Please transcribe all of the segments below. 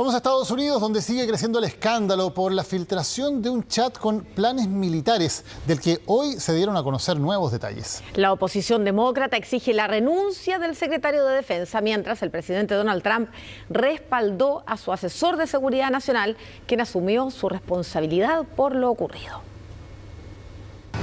Vamos a Estados Unidos, donde sigue creciendo el escándalo por la filtración de un chat con planes militares, del que hoy se dieron a conocer nuevos detalles. La oposición demócrata exige la renuncia del secretario de Defensa, mientras el presidente Donald Trump respaldó a su asesor de seguridad nacional, quien asumió su responsabilidad por lo ocurrido.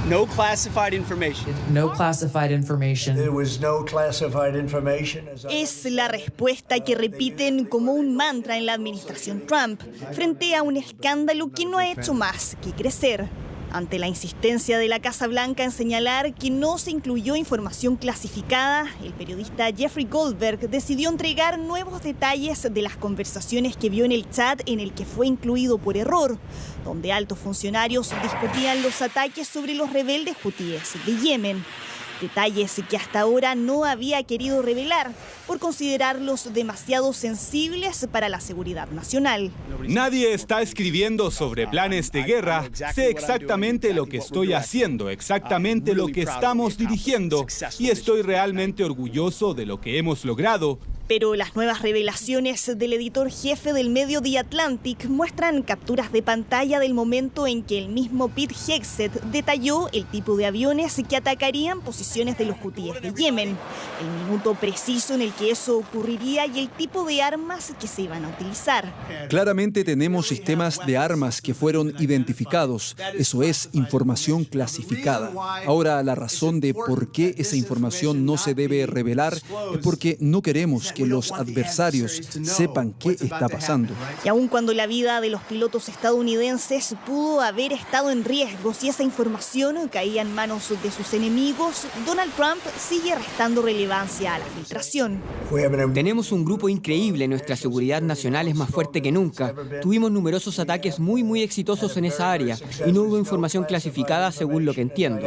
No classified information. No classified information. There was no classified information. Es la respuesta que repiten como un mantra en la administración Trump frente a un escándalo que no ha hecho más que crecer. Ante la insistencia de la Casa Blanca en señalar que no se incluyó información clasificada, el periodista Jeffrey Goldberg decidió entregar nuevos detalles de las conversaciones que vio en el chat en el que fue incluido por error, donde altos funcionarios discutían los ataques sobre los rebeldes hutíes de Yemen. Detalles que hasta ahora no había querido revelar por considerarlos demasiado sensibles para la seguridad nacional. Nadie está escribiendo sobre planes de guerra. Sé exactamente lo que estoy haciendo, exactamente lo que estamos dirigiendo, y estoy realmente orgulloso de lo que hemos logrado. Pero las nuevas revelaciones del editor jefe del medio The Atlantic muestran capturas de pantalla del momento en que el mismo Pete Hegseth detalló el tipo de aviones que atacarían posiciones de los hutíes de Yemen, el minuto preciso en el que eso ocurriría y el tipo de armas que se iban a utilizar. Claramente tenemos sistemas de armas que fueron identificados. Eso es información clasificada. Ahora, la razón de por qué esa información no se debe revelar es porque no queremos que los adversarios sepan qué está pasando. Y aun cuando la vida de los pilotos estadounidenses pudo haber estado en riesgo si esa información caía en manos de sus enemigos, Donald Trump sigue restando relevancia a la filtración. Tenemos un grupo increíble, nuestra seguridad nacional es más fuerte que nunca. Tuvimos numerosos ataques muy exitosos en esa área y no hubo información clasificada según lo que entiendo.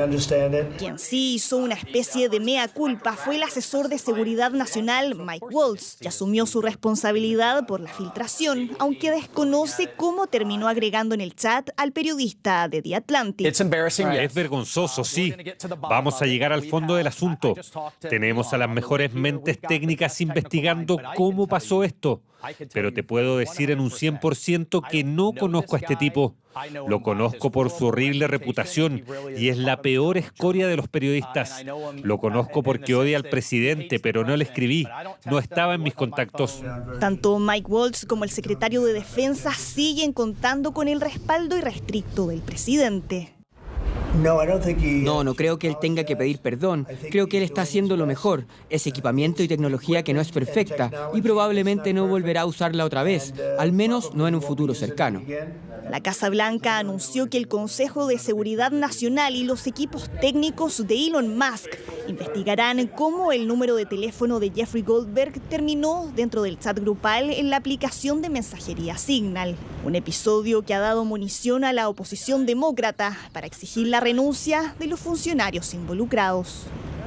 Quien sí hizo una especie de mea culpa fue el asesor de seguridad nacional Mike Waltz, que asumió su responsabilidad por la filtración, aunque desconoce cómo terminó agregando en el chat al periodista de The Atlantic. Es vergonzoso, sí. Vamos a llegar al fondo del asunto. Tenemos a las mejores mentes técnicas investigando cómo pasó esto. Pero te puedo decir en un 100% que no conozco a este tipo. Lo conozco por su horrible reputación y es la peor escoria de los periodistas. Lo conozco porque odia al presidente, pero no le escribí. No estaba en mis contactos. Tanto Mike Waltz como el secretario de Defensa siguen contando con el respaldo irrestricto del presidente. No creo que él tenga que pedir perdón. Creo que él está haciendo lo mejor. Es equipamiento y tecnología que no es perfecta y probablemente no volverá a usarla otra vez, al menos no en un futuro cercano. La Casa Blanca anunció que el Consejo de Seguridad Nacional y los equipos técnicos de Elon Musk investigarán cómo el número de teléfono de Jeffrey Goldberg terminó dentro del chat grupal en la aplicación de mensajería Signal. Un episodio que ha dado munición a la oposición demócrata para exigir la renuncia de los funcionarios involucrados.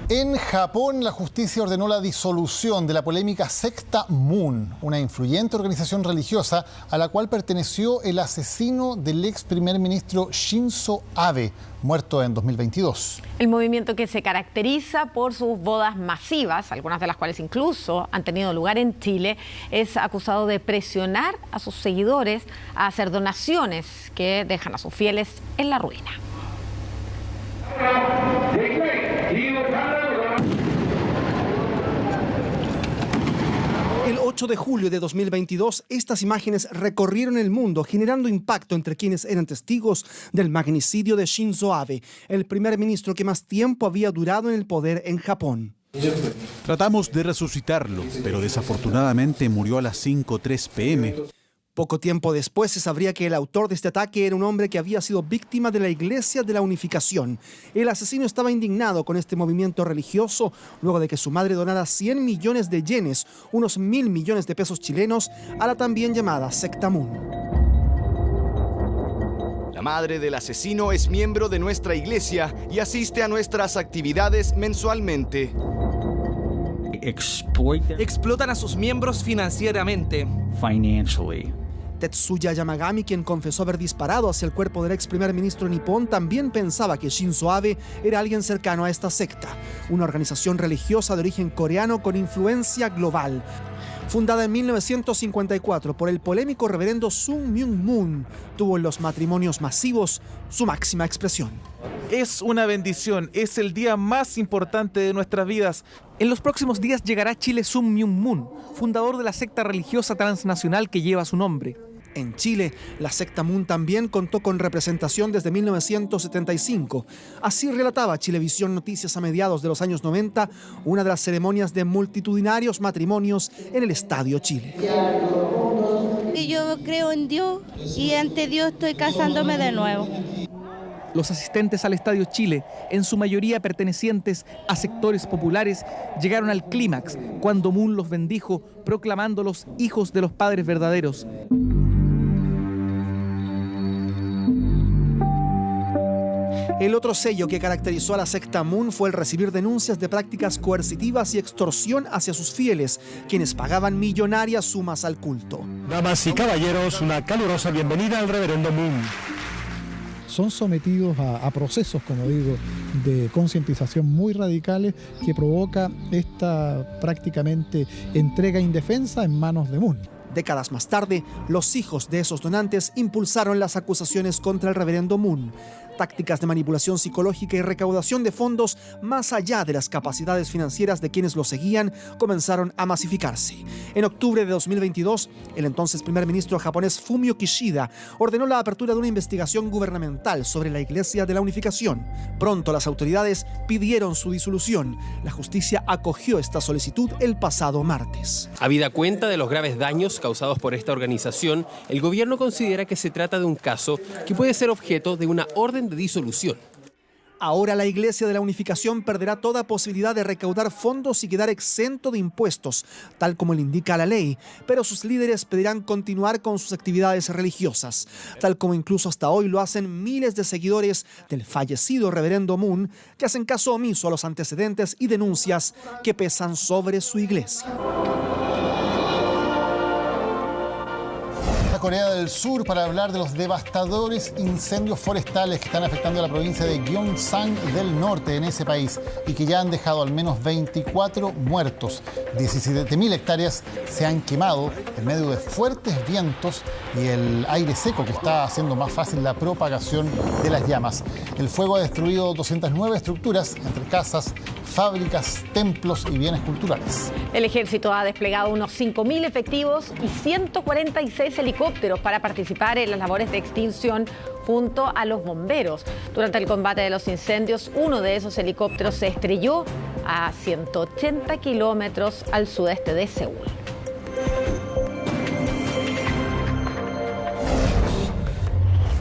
En Japón, la justicia ordenó la disolución de la polémica secta Moon, una influyente organización religiosa a la cual perteneció el asesino del ex primer ministro Shinzo Abe, muerto en 2022. El movimiento, que se caracteriza por sus bodas masivas, algunas de las cuales incluso han tenido lugar en Chile, es acusado de presionar a sus seguidores a hacer donaciones que dejan a sus fieles en la ruina. El 8 de julio de 2022, estas imágenes recorrieron el mundo, generando impacto entre quienes eran testigos del magnicidio de Shinzo Abe, el primer ministro que más tiempo había durado en el poder en Japón. Tratamos de resucitarlo, pero desafortunadamente murió a las 5:03 p.m. Poco tiempo después se sabría que el autor de este ataque era un hombre que había sido víctima de la Iglesia de la Unificación. El asesino estaba indignado con este movimiento religioso luego de que su madre donara 100 millones de yenes, unos 1.000 millones de pesos chilenos, a la también llamada secta Moon. La madre del asesino es miembro de nuestra iglesia y asiste a nuestras actividades mensualmente. Explotan a sus miembros financieramente. Tetsuya Yamagami, quien confesó haber disparado hacia el cuerpo del ex primer ministro nipón, también pensaba que Shinzo Abe era alguien cercano a esta secta, una organización religiosa de origen coreano con influencia global. Fundada en 1954 por el polémico reverendo Sun Myung Moon, tuvo en los matrimonios masivos su máxima expresión. Es una bendición, es el día más importante de nuestras vidas. En los próximos días llegará a Chile Sun Myung Moon, fundador de la secta religiosa transnacional que lleva su nombre. En Chile, la secta Moon también contó con representación desde 1975. Así relataba Chilevisión Noticias a mediados de los años 90 una de las ceremonias de multitudinarios matrimonios en el Estadio Chile. Yo creo en Dios y ante Dios estoy casándome de nuevo. Los asistentes al Estadio Chile, en su mayoría pertenecientes a sectores populares, llegaron al clímax cuando Moon los bendijo, proclamándolos hijos de los padres verdaderos. El otro sello que caracterizó a la secta Moon fue el recibir denuncias de prácticas coercitivas y extorsión hacia sus fieles, quienes pagaban millonarias sumas al culto. Damas y caballeros, una calurosa bienvenida al reverendo Moon. Son sometidos a procesos, como digo, de concientización muy radicales que provoca esta prácticamente entrega indefensa en manos de Moon. Décadas más tarde, los hijos de esos donantes impulsaron las acusaciones contra el reverendo Moon. Tácticas de manipulación psicológica y recaudación de fondos más allá de las capacidades financieras de quienes lo seguían comenzaron a masificarse. En octubre de 2022, el entonces primer ministro japonés Fumio Kishida ordenó la apertura de una investigación gubernamental sobre la Iglesia de la Unificación. Pronto las autoridades pidieron su disolución. La justicia acogió esta solicitud el pasado martes. Habida cuenta de los graves daños causados por esta organización, el gobierno considera que se trata de un caso que puede ser objeto de una orden de disolución. Ahora la Iglesia de la Unificación perderá toda posibilidad de recaudar fondos y quedar exento de impuestos, tal como le indica la ley, pero sus líderes pedirán continuar con sus actividades religiosas, tal como incluso hasta hoy lo hacen miles de seguidores del fallecido reverendo Moon, que hacen caso omiso a los antecedentes y denuncias que pesan sobre su iglesia. Corea del Sur para hablar de los devastadores incendios forestales que están afectando a la provincia de Gyeongsang del norte en ese país y que ya han dejado al menos 24 muertos. 17.000 hectáreas se han quemado en medio de fuertes vientos y el aire seco que está haciendo más fácil la propagación de las llamas. El fuego ha destruido 209 estructuras entre casas, fábricas, templos y bienes culturales. El ejército ha desplegado unos 5.000 efectivos y 146 helicópteros para participar en las labores de extinción junto a los bomberos. Durante el combate de los incendios, uno de esos helicópteros se estrelló a 180 kilómetros al sudeste de Seúl.